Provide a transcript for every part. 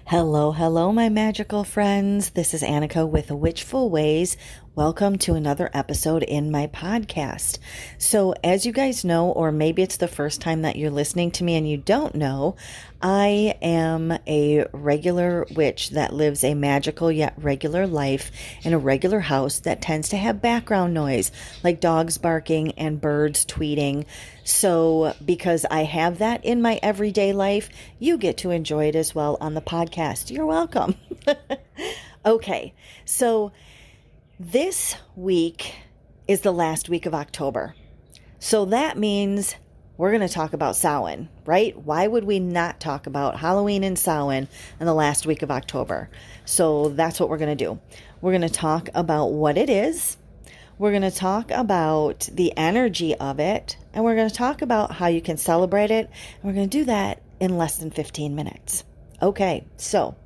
Hello, hello, my magical friends. This is Annika with Witchful Ways. Welcome to another episode in my podcast. So, as you guys know, or maybe it's the first time that you're listening to me and you don't know, I am a regular witch that lives a magical yet regular life in a regular house that tends to have background noise, like dogs barking and birds tweeting. So, because I have that in my everyday life, you get to enjoy it as well on the podcast. You're welcome. Okay, so this week is the last week of October. So that means we're going to talk about Samhain, right? Why would we not talk about Halloween and Samhain in the last week of October? So that's what we're going to do. We're going to talk about what it is. We're going to talk about the energy of it. And we're going to talk about how you can celebrate it. And we're going to do that in less than 15 minutes. Okay, so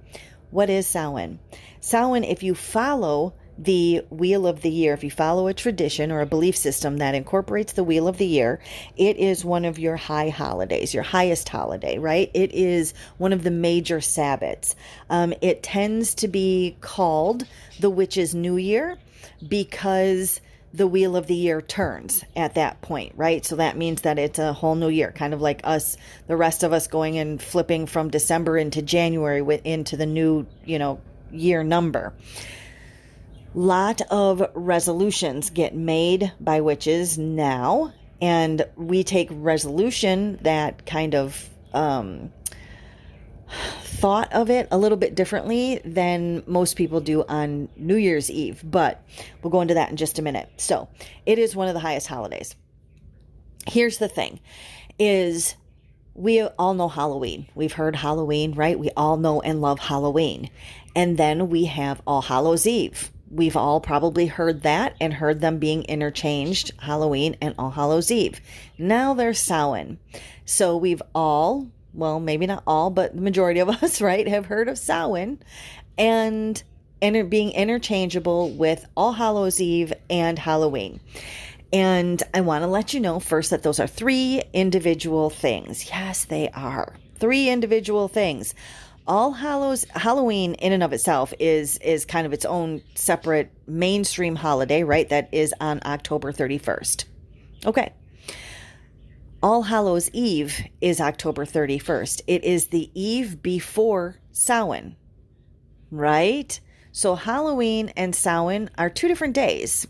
what is Samhain? Samhain, if you follow the Wheel of the Year, if you follow a tradition or a belief system that incorporates the Wheel of the Year, it is one of your high holidays, your highest holiday, right? It is one of the major Sabbats. It tends to be called the Witch's New Year because the Wheel of the Year turns at that point, right? So that means that it's a whole new year, kind of like us, the rest of us going and flipping from December into January into the new, year number. Lot of resolutions get made by witches now, and we take resolution, that kind of thought of it a little bit differently than most people do on New Year's Eve, but we'll go into that in just a minute. So it is one of the highest holidays. Here's the thing is, we all know Halloween. We've heard Halloween, right? We all know and love Halloween. And then we have All Hallows Eve. We've all probably heard that and heard them being interchanged, Halloween and All Hallows Eve. Now there's Samhain. So we've all, well, maybe not all, but the majority of us, right, have heard of Samhain and it being interchangeable with All Hallows Eve and Halloween. And I want to let you know first that those are three individual things. Yes, they are. Three individual things. All Hallows, Halloween in and of itself is kind of its own separate mainstream holiday, right? That is on October 31st. Okay. All Hallows Eve is October 31st. It is the eve before Samhain, right? So Halloween and Samhain are two different days.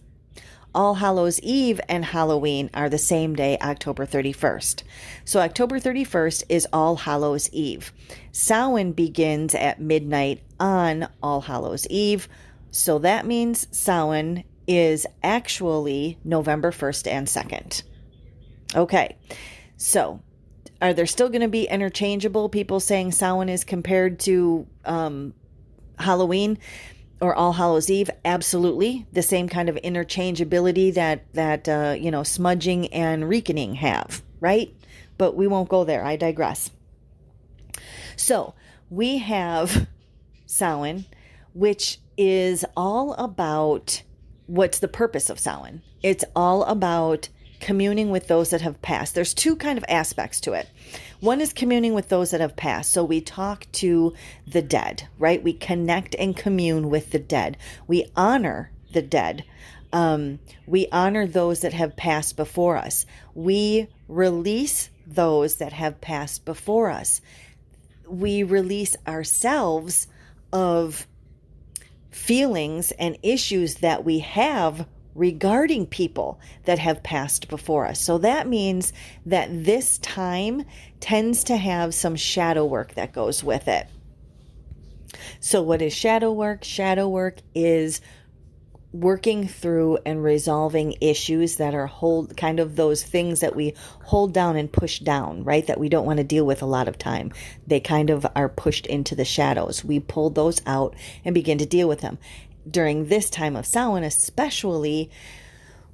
All Hallows Eve and Halloween are the same day, October 31st. So October 31st is All Hallows Eve. Samhain begins at midnight on All Hallows Eve. So that means Samhain is actually November 1st and 2nd. Okay, so are there still going to be interchangeable people saying Samhain is compared to Halloween or All Hallows Eve? Absolutely. The same kind of interchangeability that smudging and reckoning have, right? But we won't go there. I digress. So we have Samhain, which is all about, what's the purpose of Samhain? It's all about communing with those that have passed. There's two kind of aspects to it. One is communing with those that have passed. So we talk to the dead, right? We connect and commune with the dead. We honor the dead. We honor those that have passed before us. We release those that have passed before us. We release ourselves of feelings and issues that we have regarding people that have passed before us. So that means that this time tends to have some shadow work that goes with it. So what is shadow work? Shadow work is working through and resolving issues that are kind of those things that we hold down and push down, right? That we don't want to deal with a lot of time. They kind of are pushed into the shadows. We pull those out and begin to deal with them. During this time of Samhain, especially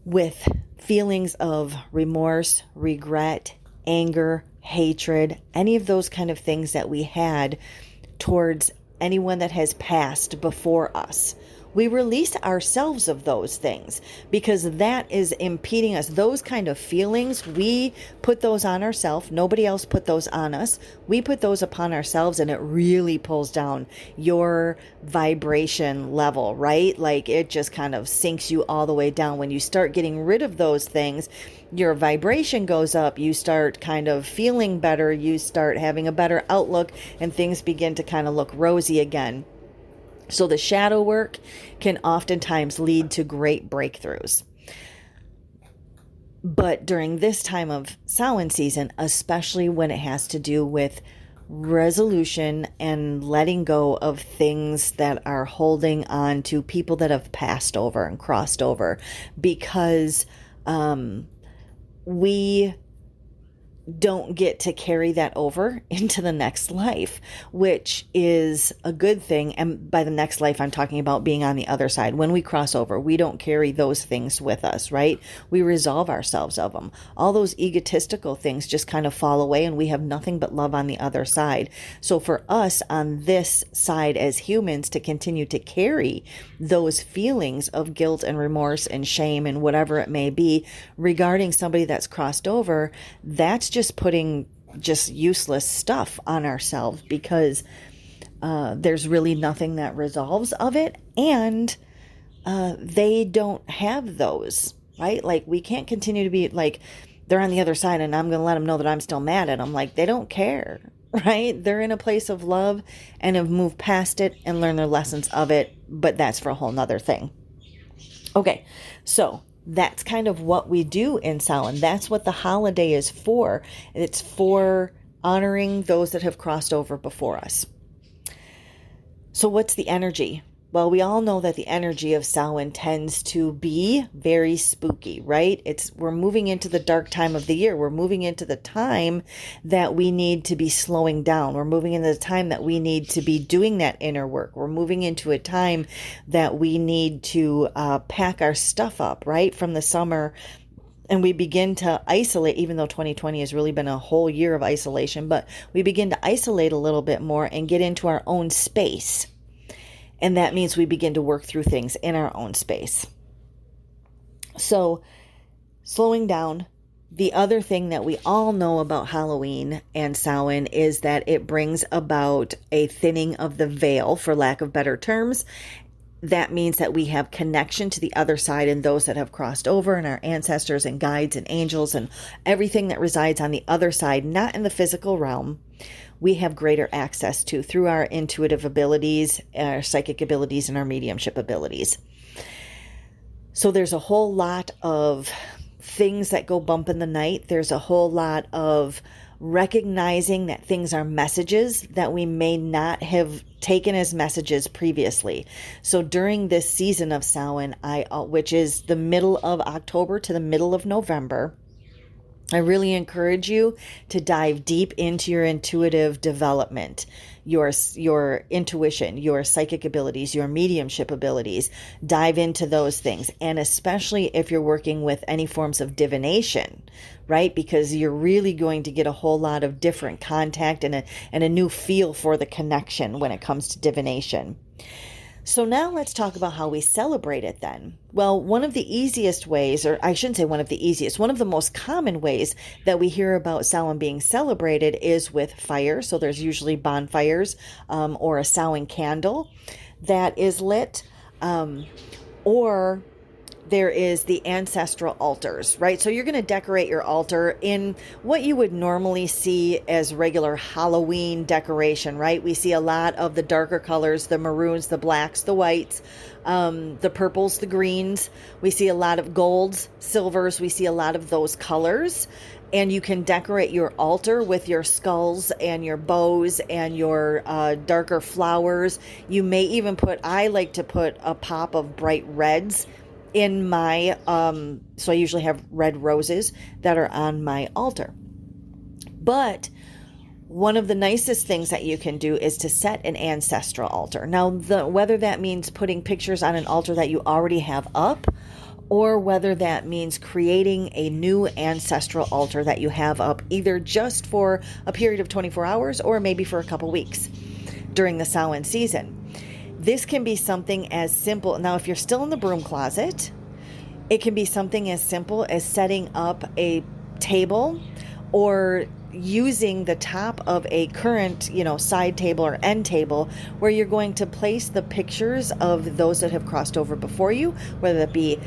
with feelings of remorse, regret, anger, hatred, any of those kind of things that we had towards anyone that has passed before us. we release ourselves of those things, because that is impeding us. Those kind of feelings, we put those on ourselves. Nobody else put those on us. We put those upon ourselves, and it really pulls down your vibration level, right? Like it just kind of sinks you all the way down. When you start getting rid of those things, your vibration goes up, you start kind of feeling better, you start having a better outlook, and things begin to kind of look rosy again. So the shadow work can oftentimes lead to great breakthroughs. But during this time of Samhain season, especially when it has to do with resolution and letting go of things that are holding on to people that have passed over and crossed over, because we don't get to carry that over into the next life, which is a good thing. And by the next life, I'm talking about being on the other side. When we cross over, we don't carry those things with us, right? We resolve ourselves of them. All those egotistical things just kind of fall away, and we have nothing but love on the other side. So for us on this side as humans to continue to carry those feelings of guilt and remorse and shame and whatever it may be regarding somebody that's crossed over, that's just putting just useless stuff on ourselves, because there's really nothing that resolves of it, and they don't have those, right? Like we can't continue to be like, they're on the other side and I'm going to let them know that I'm still mad at them. Like they don't care, right? They're in a place of love and have moved past it and learned their lessons of it, but that's for a whole nother thing. Okay, so that's kind of what we do in Samhain. That's what the holiday is for. It's for honoring those that have crossed over before us. So what's the energy? Well, we all know that the energy of Samhain tends to be very spooky, right? We're moving into the dark time of the year. We're moving into the time that we need to be slowing down. We're moving into the time that we need to be doing that inner work. We're moving into a time that we need to pack our stuff up, right, from the summer. And we begin to isolate, even though 2020 has really been a whole year of isolation, but we begin to isolate a little bit more and get into our own space. And that means we begin to work through things in our own space. So slowing down. The other thing that we all know about Halloween and Samhain is that it brings about a thinning of the veil, for lack of better terms. That means that we have connection to the other side and those that have crossed over, and our ancestors and guides and angels and everything that resides on the other side, not in the physical realm, we have greater access to through our intuitive abilities, our psychic abilities, and our mediumship abilities. So there's a whole lot of things that go bump in the night. There's a whole lot of recognizing that things are messages that we may not have taken as messages previously. So during this season of Samhain, which is the middle of October to the middle of November, I really encourage you to dive deep into your intuitive development, your intuition, your psychic abilities, your mediumship abilities. Dive into those things. And especially if you're working with any forms of divination, right? Because you're really going to get a whole lot of different contact and a new feel for the connection when it comes to divination. So now let's talk about how we celebrate it then. Well, one of the easiest ways, or I shouldn't say one of the easiest, one of the most common ways that we hear about Samhain being celebrated is with fire. So there's usually bonfires or a Samhain candle that is lit, or there is the ancestral altars, right? So you're going to decorate your altar in what you would normally see as regular Halloween decoration, right? We see a lot of the darker colors, the maroons, the blacks, the whites, the purples, the greens. We see a lot of golds, silvers. We see a lot of those colors. And you can decorate your altar with your skulls and your bows and your darker flowers. You may even I like to put a pop of bright reds in my, so I usually have red roses that are on my altar. But one of the nicest things that you can do is to set an ancestral altar. Now, whether that means putting pictures on an altar that you already have up, or whether that means creating a new ancestral altar that you have up, either just for a period of 24 hours or maybe for a couple weeks during the Samhain season. This can be something as simple. Now, if you're still in the broom closet, it can be something as simple as setting up a table or using the top of a current, side table or end table where you're going to place the pictures of those that have crossed over before you, whether that be,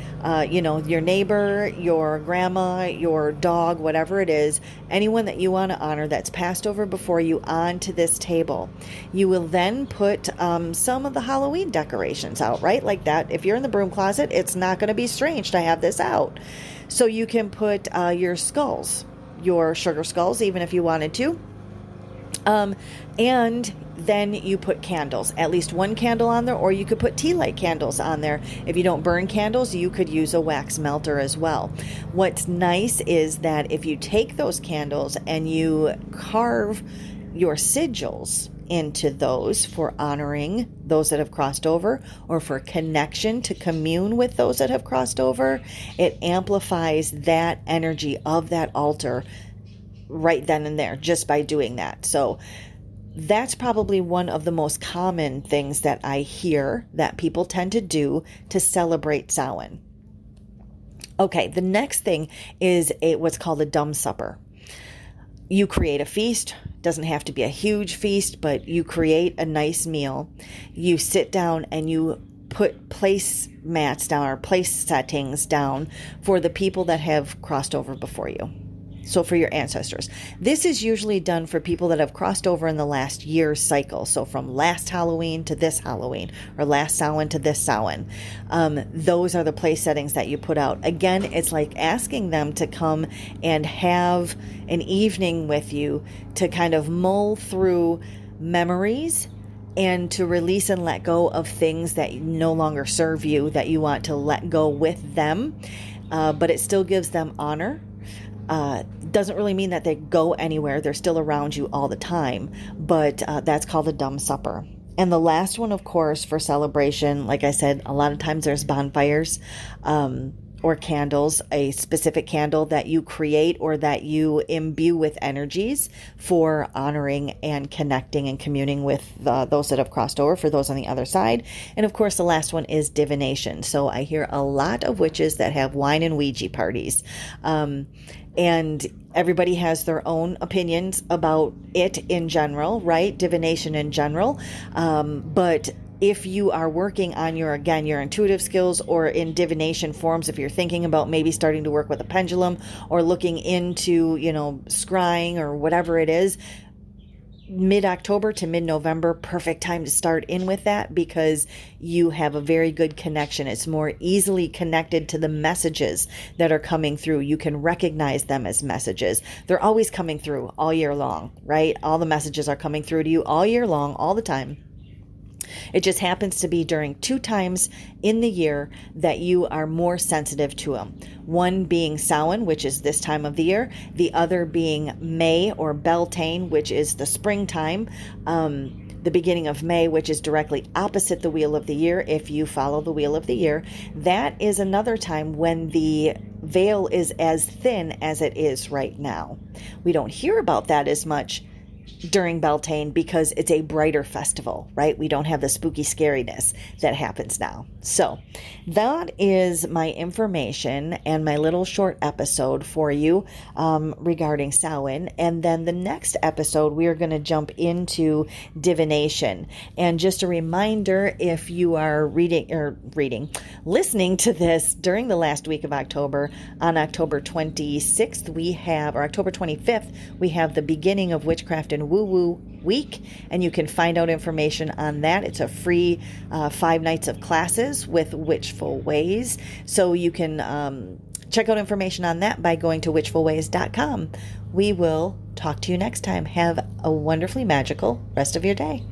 your neighbor, your grandma, your dog, whatever it is, anyone that you want to honor that's passed over before you onto this table. You will then put some of the Halloween decorations out, right? Like that. If you're in the broom closet, it's not going to be strange to have this out. So you can put your skulls, your sugar skulls, even if you wanted to. And then you put candles, at least one candle on there, or you could put tea light candles on there. If you don't burn candles, you could use a wax melter as well. What's nice is that if you take those candles and you carve your sigils into those for honoring those that have crossed over or for connection to commune with those that have crossed over, it amplifies that energy of that altar right then and there just by doing that. So that's probably one of the most common things that I hear that people tend to do to celebrate Samhain. Okay, the next thing is what's called a dumb supper. You create a feast. Doesn't have to be a huge feast, but you create a nice meal. You sit down and you put place mats down or place settings down for the people that have crossed over before you. So for your ancestors. This is usually done for people that have crossed over in the last year's cycle. So from last Halloween to this Halloween, or last Samhain to this Samhain. Those are the place settings that you put out. Again, it's like asking them to come and have an evening with you to kind of mull through memories and to release and let go of things that no longer serve you, that you want to let go with them. But it still gives them honor. Doesn't really mean that they go anywhere. They're still around you all the time, but that's called a dumb supper. And the last one, of course, for celebration, like I said, a lot of times there's bonfires or candles, a specific candle that you create or that you imbue with energies for honoring and connecting and communing with those that have crossed over, for those on the other side. And of course, the last one is divination. So I hear a lot of witches that have wine and Ouija parties. And everybody has their own opinions about it in general, right? Divination in general. But if you are working on your intuitive skills, or in divination forms, if you're thinking about maybe starting to work with a pendulum or looking into, scrying or whatever it is, mid-October to mid-November, perfect time to start in with that, because you have a very good connection. It's more easily connected to the messages that are coming through. You can recognize them as messages. They're always coming through all year long, right? All the messages are coming through to you all year long, all the time. It just happens to be during 2 times in the year that you are more sensitive to them. One being Samhain, which is this time of the year. The other being May or Beltane, which is the springtime. The beginning of May, which is directly opposite the wheel of the year. If you follow the wheel of the year, that is another time when the veil is as thin as it is right now. We don't hear about that as much during Beltane because it's a brighter festival, right? We don't have the spooky scariness that happens now. So that is my information and my little short episode for you regarding Samhain. And then the next episode, we are going to jump into divination. And just a reminder, if you are listening to this during the last week of October, on October 26th, October 25th, we have the beginning of Witchcraft and Woo-Woo Week, and you can find out information on that. It's a free 5 nights of classes with Witchful Ways, so you can check out information on that by going to witchfulways.com. We will talk to you next time. Have a wonderfully magical rest of your day.